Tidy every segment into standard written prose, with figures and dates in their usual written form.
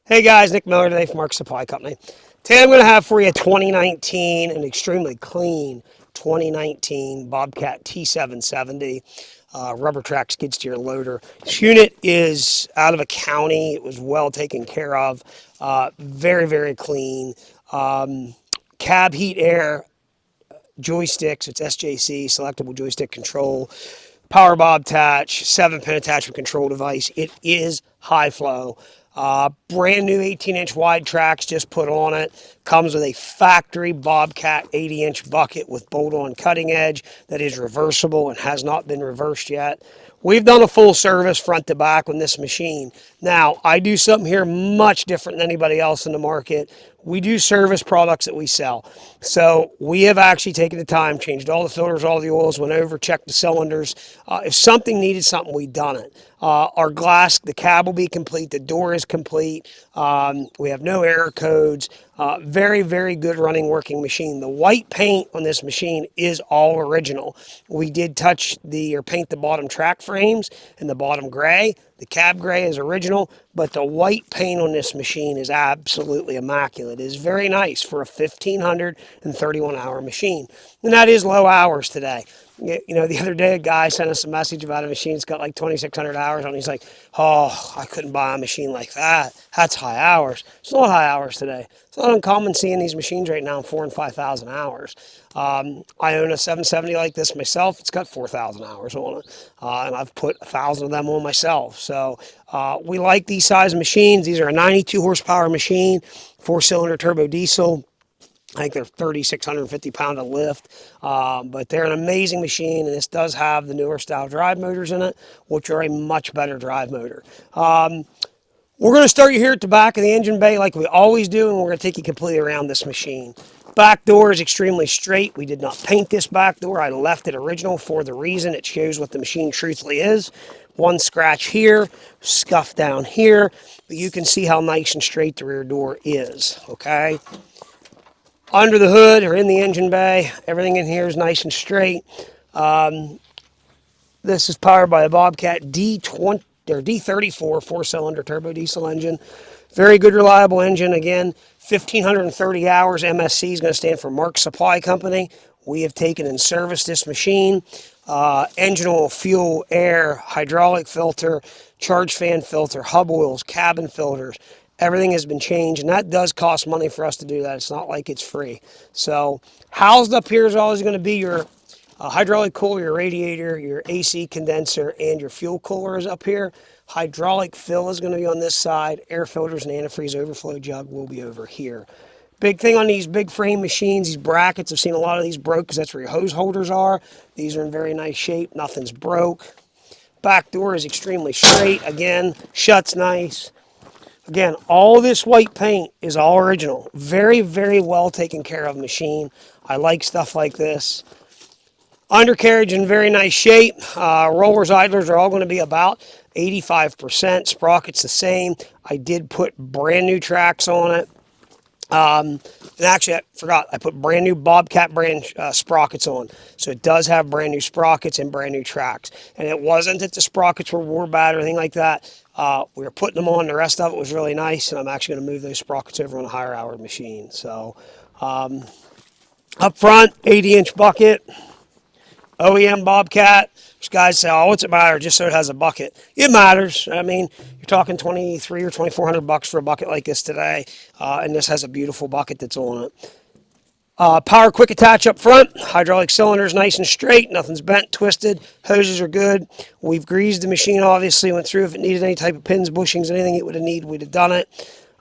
Hey guys, Nick Miller today from Mark Supply Company. Today I'm going to have for you 2019, an extremely clean 2019 Bobcat T770 rubber track skid steer loader. This unit is out of a county. It was well taken care of. Very, very clean. Cab heat air joysticks. It's SJC, selectable joystick control. Power bob attach, 7-pin attachment control device. It is high flow. Brand new 18-inch wide tracks just put on it. Comes with a factory Bobcat 80-inch bucket with bolt-on cutting edge that is reversible and has not been reversed yet. We've done a full service front to back on this machine. Now, I do something here much different than anybody else in the market. We do service products that we sell. So we have actually taken the time, changed all the filters, all the oils, went over, checked the cylinders. If something needed something, we've done it. Our glass, the cab will be complete. The door is complete. We have no error codes. Very, very good running working machine. The white paint on this machine is all original. We did paint the bottom track frames and the bottom gray. The cab gray is original, but the white paint on this machine is absolutely immaculate. It is very nice for a 1,531-hour machine. And that is low hours today. You know, the other day a guy sent us a message about a machine that's got like 2,600 hours on it. He's like, oh, I couldn't buy a machine like that. That's high hours. It's not high hours today. It's not uncommon seeing these machines right now in 4,000 and 5,000 hours. I own a 770 like this myself. It's got 4,000 hours on it. And I've put 1,000 of them on myself. So we like these size machines. These are a 92 horsepower machine, 4-cylinder turbo diesel. I think they're 3,650 pound of lift, but they're an amazing machine, and this does have the newer style drive motors in it, which are a much better drive motor. We're going to start you here at the back of the engine bay like we always do, and we're going to take you completely around this machine. Back door is extremely straight. We did not paint this back door. I left it original for the reason it shows what the machine truthfully is. One scratch here, scuff down here, but you can see how nice and straight the rear door is, okay? Under the hood or in the engine bay, everything in here is nice and straight. This is powered by a Bobcat D34 4-cylinder turbo diesel engine. Very good, reliable engine. Again, 1,530 hours. MSC is going to stand for Mark Supply Company. We have taken and serviced this machine. Engine oil, fuel, air, hydraulic filter, charge fan filter, hub oils, cabin filters. Everything has been changed, and that does cost money for us to do that. It's not like it's free. So housed up here is always going to be your hydraulic cooler, your radiator, your AC condenser, and your fuel cooler is up here. Hydraulic fill is going to be on this side. Air filters and antifreeze overflow jug will be over here. Big thing on these big frame machines, these brackets, I've seen a lot of these broke because that's where your hose holders are. These are in very nice shape. Nothing's broke. Back door is extremely straight. Again, shuts nice. Again, all this white paint is all original. Very, very well taken care of machine. I like stuff like this. Undercarriage in very nice shape. Rollers, idlers are all going to be about 85%. Sprockets the same. I did put brand new tracks on it. And actually, I forgot, I put brand new Bobcat brand sprockets on. So it does have brand new sprockets and brand new tracks. And it wasn't that the sprockets were bad or anything like that. We were putting them on. The rest of it was really nice. And I'm actually going to move those sprockets over on a higher hour machine. So up front, 80-inch bucket. OEM Bobcat. There's guys say, oh, what's it matter? Just so it has a bucket. It matters. I mean, you're talking 23 or 2,400 bucks for a bucket like this today. And this has a beautiful bucket that's on it. Power quick attach up front. Hydraulic cylinders nice and straight. Nothing's bent, twisted. Hoses are good. We've greased the machine, obviously. Went through. If it needed any type of pins, bushings, anything it would have needed, we'd have done it.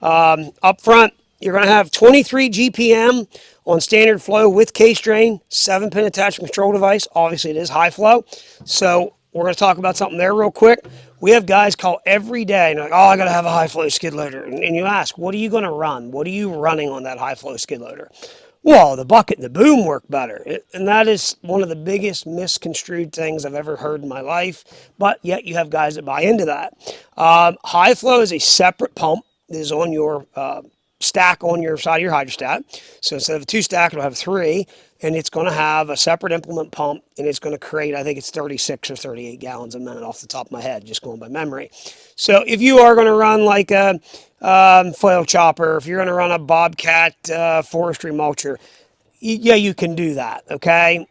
Up front, you're going to have 23 GPM on standard flow with case drain, 7-pin attachment control device. Obviously, it is high flow. So we're going to talk about something there real quick. We have guys call every day and they're like, oh, I got to have a high flow skid loader. And you ask, what are you going to run? What are you running on that high flow skid loader? Well, the bucket and the boom work better. And that is one of the biggest misconstrued things I've ever heard in my life. But yet you have guys that buy into that. High flow is a separate pump that is on your stack on your side of your hydrostat. So instead of a 2-stack, it'll have 3, and it's going to have a separate implement pump, and it's going to create, I think it's 36 or 38 gallons a minute off the top of my head, just going by memory. So if you are going to run like a flail chopper. If you're going to run a Bobcat forestry mulcher, yeah, you can do that, okay?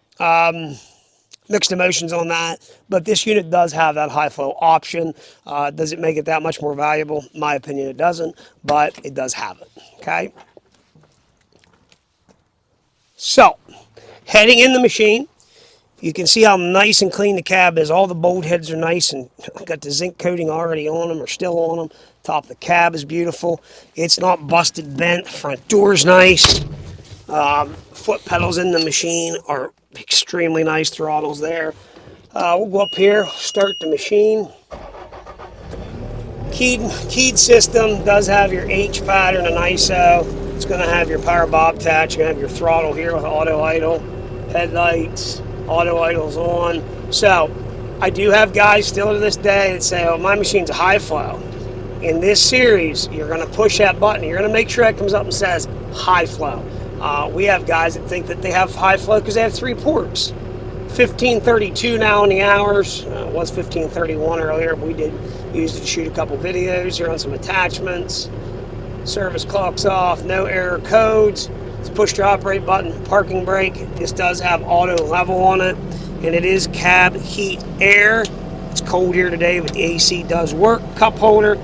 Mixed emotions on that, but this unit does have that high flow option. Does it make it that much more valuable? In my opinion, it doesn't, but it does have it, okay? So, heading in the machine, you can see how nice and clean the cab is. All the bolt heads are nice and got the zinc coating already on them or still on them. Top of the cab is beautiful. It's not busted, bent. Front door's nice. Foot pedals in the machine are extremely nice. Throttles there. We'll go up here, start the machine. Keyed system does have your H pattern and ISO. It's going to have your power bob attach. You're going to have your throttle here with auto idle, headlights, auto idles on. So I do have guys still to this day that say, oh, my machine's a high flow. In this series, you're going to push that button. You're going to make sure it comes up and says high flow. We have guys that think that they have high flow because they have 3 ports. 1532 now in the hours. It was 1531 earlier, but we did use it to shoot a couple videos here on some attachments. Service clock's off, no error codes. It's push to operate button, parking brake. This does have auto level on it, and it is cab heat air. It's cold here today, but the AC does work. Cup holder.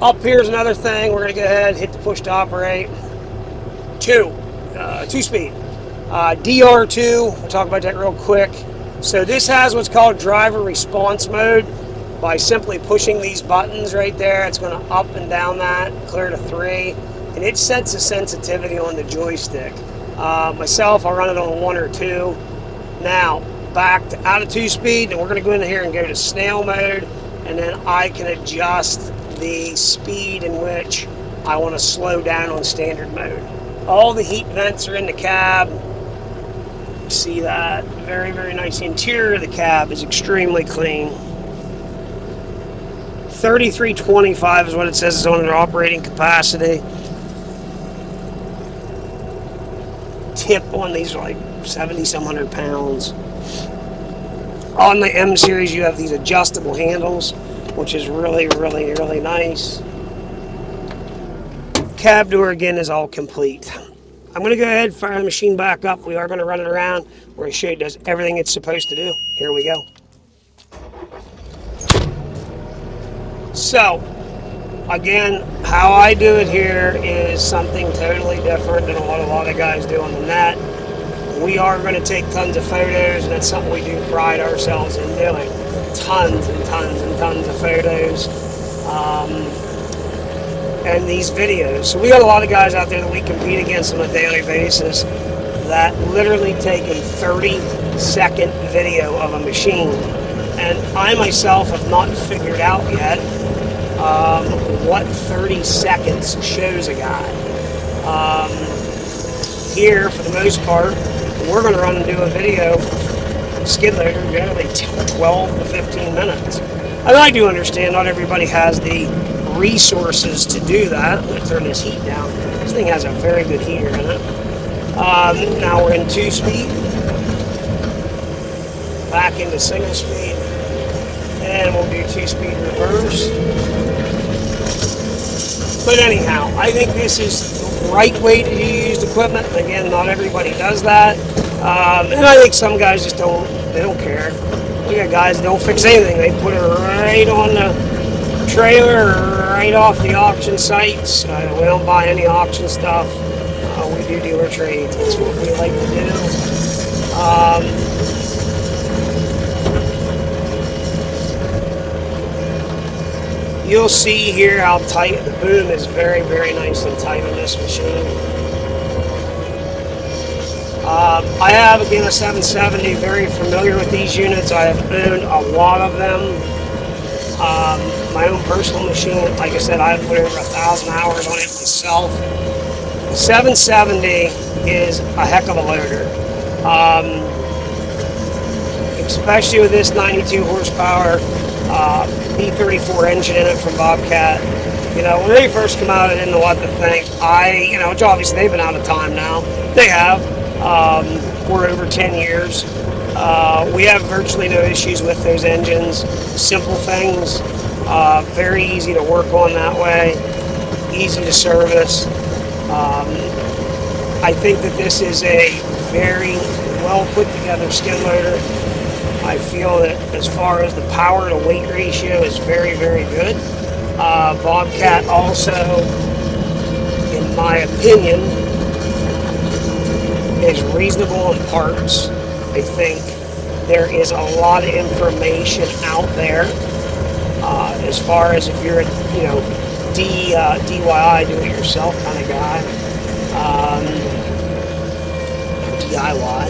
Up here's another thing. We're going to go ahead and hit the push to operate. Two-speed. DR2, we'll talk about that real quick. So this has what's called driver response mode. By simply pushing these buttons right there, it's going to up and down that, clear to 3, and it sets a sensitivity on the joystick. Myself, I'll run it on 1 or 2. Now, back to out of 2-speed, and we're going to go in here and go to snail mode, and then I can adjust the speed in which I want to slow down on standard mode. All the heat vents are in the cab. See that? Very, very nice. The interior of the cab is extremely clean. 3325 is what it says is on their operating capacity. Tip on these are like 70-some hundred pounds. On the M series, you have these adjustable handles, which is really, really, really nice. Cab door again is all complete. I'm going to go ahead and fire the machine back up. We are going to run it around where I show it does everything it's supposed to do. Here we go. So, again, how I do it here is something totally different than what a lot of guys do on the net. We are going to take tons of photos, and that's something we do pride ourselves in doing. Tons and tons and tons of photos. And these videos. So we got a lot of guys out there that we compete against on a daily basis that literally take a 30-second video of a machine. And I myself have not figured out yet what 30 seconds shows a guy. Here, for the most part, we're going to run and do a video skid loader generally 12 to 15 minutes. And I do understand not everybody has the resources to do that. Let's turn this heat down. This thing has a very good heater in it. Now we're in 2-speed. Back into single speed. And we'll do 2-speed reverse. But anyhow, I think this is the right way to use equipment. Again, not everybody does that. And I think some guys just don't care. We got guys that don't fix anything. They put it right on the trailer or right off the auction sites. We don't buy any auction stuff. We do dealer trades. That's what we like to do. You'll see here how tight the boom is. Very, very nice and tight on this machine. I have, again, a 770, very familiar with these units. I have owned a lot of them. My own personal machine, like I said, I've put over 1,000 hours on it myself. The 770 is a heck of a loader. Especially with this 92 horsepower B34 engine in it from Bobcat. You know, when they first come out, I didn't know what to think. Which obviously they've been out of time now. They have. We're over 10 years. We have virtually no issues with those engines. Simple things, very easy to work on that way. easy to service. I think that this is a very well put together skid loader. I feel that as far as the power to weight ratio is very, very good. Bobcat also, in my opinion, is reasonable in parts. I think there is a lot of information out there as far as if you're a DIY, do-it-yourself kind of guy, DIY.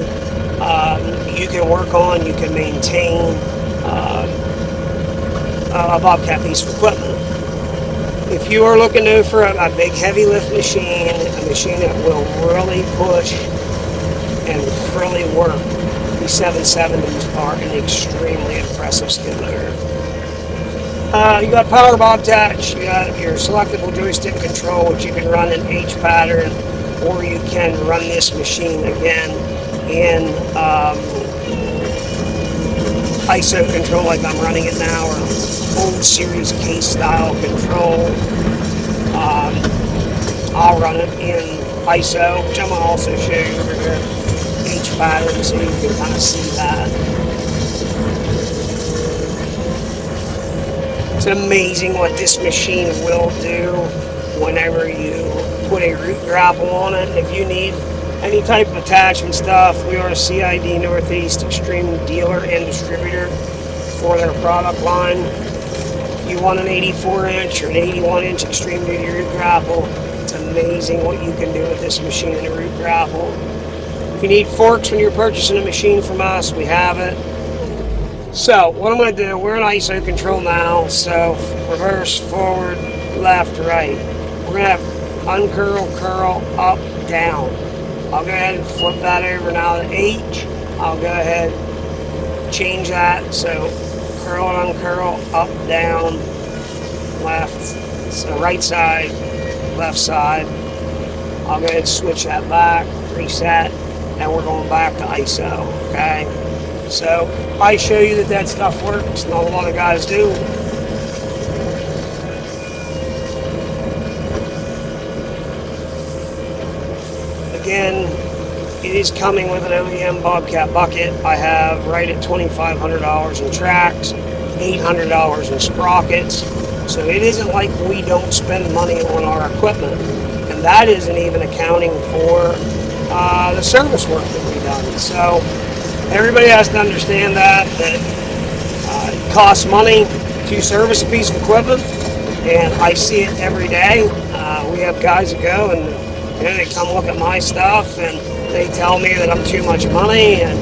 You can work on, you can maintain a Bobcat piece of equipment. If you are looking for a big heavy lift machine, a machine that will really push and really work, the 770s are an extremely impressive skid loader. You got power Bobcat, you got your selectable joystick control, which you can run in H pattern, or you can run this machine again in ISO control like I'm running it now, or old series case style control. I'll run it in ISO, which I'm going to also show you over here, H pattern, so you can kind of see that. It's amazing what this machine will do whenever you put a root grapple on it. If you need any type of attachment stuff, we are a CID Northeast Extreme dealer and distributor for their product line. If you want an 84-inch or an 81-inch extreme duty root grapple, it's amazing what you can do with this machine and a root grapple. If you need forks when you're purchasing a machine from us, we have it. So what I'm going to do, we're in ISO control now, so reverse, forward, left, right. We're going to have uncurl, curl, up, down. I'll go ahead and flip that over now to H. I'll go ahead, change that, so curl and uncurl, up, down, left, so right side, left side. I'll go ahead and switch that back, reset, and we're going back to ISO, okay? So I show you that stuff works. Not a lot of guys do. Again, it is coming with an OEM Bobcat bucket. I have right at $2,500 in tracks, $800 in sprockets. So it isn't like we don't spend money on our equipment. And that isn't even accounting for the service work that we've done. So everybody has to understand that it costs money to service a piece of equipment, and I see it every day. We have guys that go and they come look at my stuff and they tell me that I'm too much money, and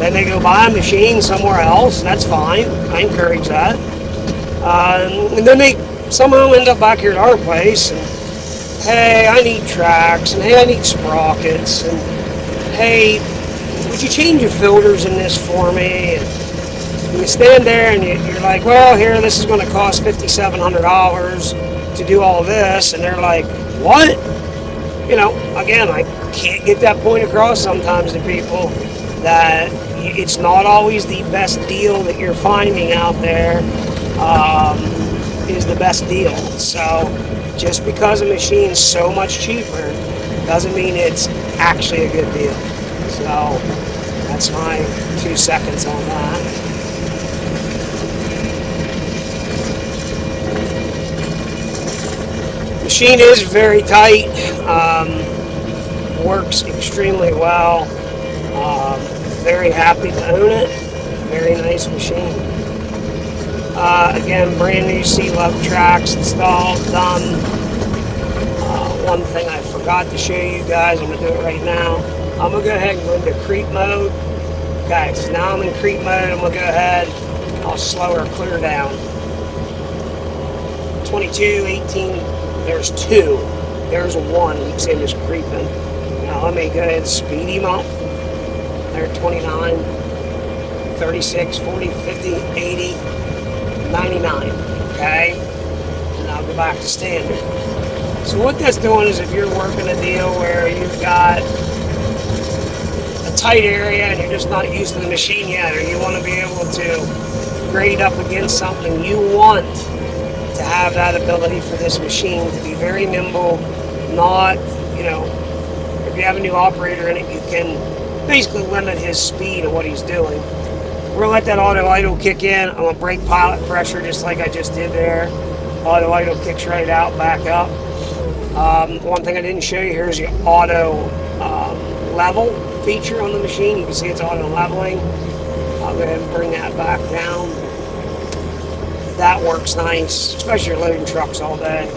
then they go buy a machine somewhere else, and that's fine. I encourage that. And then they somehow end up back here at our place, and hey, I need tracks, and hey, I need sprockets, and hey, would you change your filters in this for me? And you stand there and you're like, well, here, this is going to cost $5,700 to do all this. And they're like, what? You know, again, I can't get that point across sometimes to people that it's not always the best deal that you're finding out there is the best deal. So just because a machine's so much cheaper doesn't mean it's actually a good deal. So that's my 2 seconds on that. Machine is very tight, works extremely well. Very happy to own it. Very nice machine. Again, brand new C-Lug tracks installed, done. One thing I forgot to show you guys, I'm going to do it right now. I'm going to go ahead and go into creep mode. Okay, so now I'm in creep mode. I'm going to go ahead, I'll slow her clear down. 22, 18, there's 2. There's 1, you can see I'm just creeping. Now let me go ahead and speed him up. There, 29, 36, 40, 50, 80, 99, okay? And I'll go back to standard. So what that's doing is if you're working a deal where you've got a tight area and you're just not used to the machine yet, or you want to be able to grade up against something, you want to have that ability for this machine to be very nimble, not, you know, if you have a new operator in it, you can basically limit his speed of what he's doing. We're going to let that auto idle kick in. I'm going to break pilot pressure just like I just did there. Auto idle kicks right out, back up. One thing I didn't show you here is the auto level feature on the machine. You can see it's auto leveling. I'll go ahead and bring that back down. That works nice, especially if you're loading trucks all day.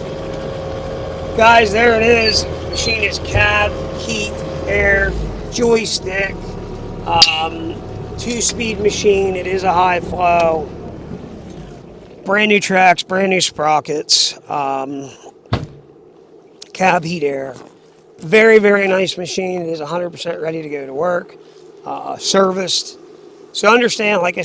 Guys, there it is. The machine is cab, heat, air, joystick, 2-speed machine. It is a high flow. Brand new tracks, brand new sprockets, cab, heat, air. Very, very nice machine. It is 100% ready to go to work, serviced. So understand, like I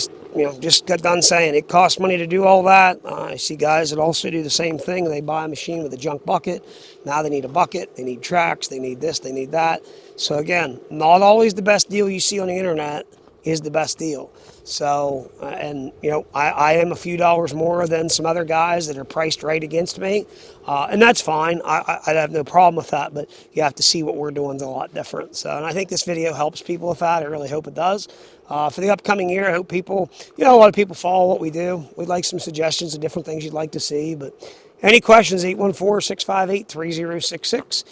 just got done saying, it costs money to do all that. I see guys that also do the same thing. They buy a machine with a junk bucket. Now they need a bucket. They need tracks. They need this. They need that. So again, not always the best deal you see on the internet is the best deal. So, and I am a few dollars more than some other guys that are priced right against me. And that's fine. I have no problem with that, but you have to see what we're doing is a lot different. So, and I think this video helps people with that. I really hope it does. For the upcoming year, I hope people, a lot of people follow what we do. We'd like some suggestions of different things you'd like to see, but any questions, 814-658-3066.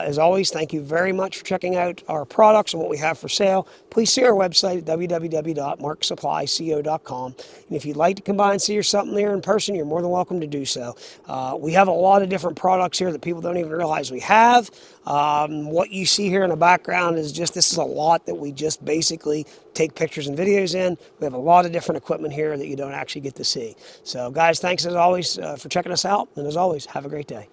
As always, thank you very much for checking out our products and what we have for sale. Please see our website at www.marksupplyco.com. And if you'd like to come by and see something there in person, you're more than welcome to do so. We have a lot of different products here that people don't even realize we have. What you see here in the background is this is a lot that we just basically take pictures and videos in. We have a lot of different equipment here that you don't actually get to see. So guys, thanks as always for checking us out. And as always, have a great day.